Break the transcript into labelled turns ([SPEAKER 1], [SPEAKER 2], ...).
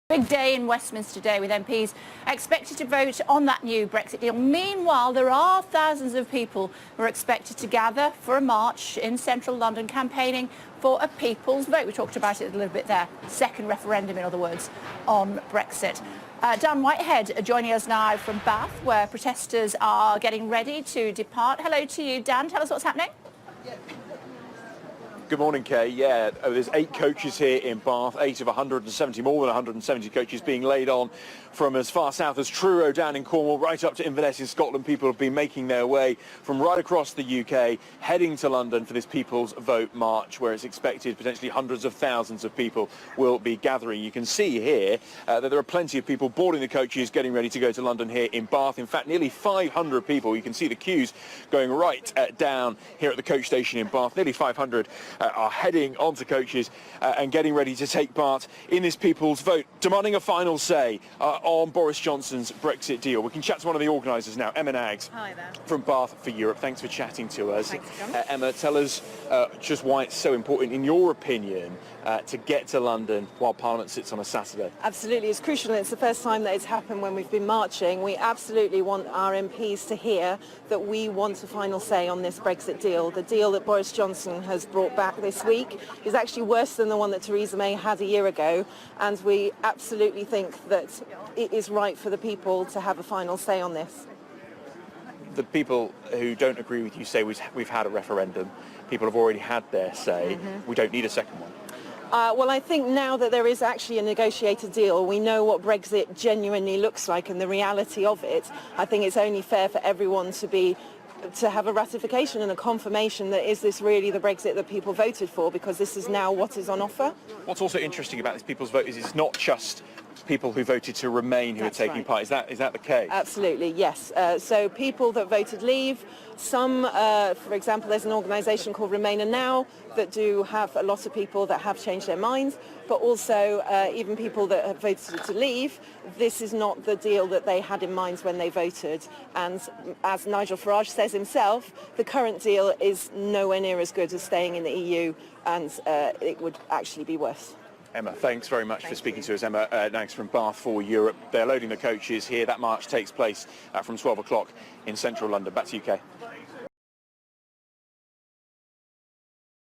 [SPEAKER 1] Big day in Westminster today with MPs expected to vote on that new Brexit deal. Meanwhile, there are thousands of people who are expected to gather for a march in central London campaigning for a people's vote. We talked about it a little bit there. Second referendum, in other words, on Brexit. Dan Whitehead joining us now from Bath, where protesters are getting ready to depart. Hello to you, Dan. Tell us what's happening.
[SPEAKER 2] Good morning, Kay. Yeah, there's 8 coaches here in Bath, 8 of 170, more than 170 coaches being laid on from as far south as Truro down in Cornwall, right up to Inverness in Scotland. People have been making their way from right across the UK, heading to London for this People's Vote March, where it's expected potentially hundreds of thousands of people will be gathering. You can see here that there are plenty of people boarding the coaches, getting ready to go to London here in Bath. In fact, nearly 500 people. You can see the queues going right down here at the coach station in Bath. Nearly 500 are heading onto coaches and getting ready to take part in this People's Vote, demanding a final say on Boris Johnson's Brexit deal. We can chat to one of the organisers now, Emma
[SPEAKER 3] Hi there.
[SPEAKER 2] from BathForEurope. Thanks for chatting to us.
[SPEAKER 3] Thanks for coming.
[SPEAKER 2] Emma, tell us just why it's so important, in your opinion, to get to London while Parliament sits on a Saturday.
[SPEAKER 3] Absolutely, it's crucial, and it's the first time that it's happened when we've been marching. We absolutely want our MPs to hear that we want a final say on this Brexit deal. The deal that Boris Johnson has brought back this week is actually worse than the one that Theresa May had a year ago, and we absolutely think that it is right for the people to have a final say on this.
[SPEAKER 2] The people who don't agree with you say we've had a referendum. People have already had their say. We don't need a second one.
[SPEAKER 3] Well, I think now that there is actually a negotiated deal, we know what Brexit genuinely looks like and the reality of it. I think it's only fair for everyone to have a ratification and a confirmation that is this really the Brexit that people voted for, because this is now what is on offer.
[SPEAKER 2] What's also interesting about this People's Vote is it's not just people who voted to remain who are taking part. Is that the case?
[SPEAKER 3] Absolutely, yes. So people that voted leave, some, for example, there's an organisation called RemainerNow that do have a lot of people that have changed their minds, but also even people that have voted to leave. This is not the deal that they had in mind when they voted. And as Nigel Farage says himself, the current deal is nowhere near as good as staying in the EU, and it would actually be worse.
[SPEAKER 2] Emma, thanks very much for speaking to us. Emma, thanks from BathForEurope. They're loading the coaches here. That march takes place from 12 o'clock in central London. Back to you, UK.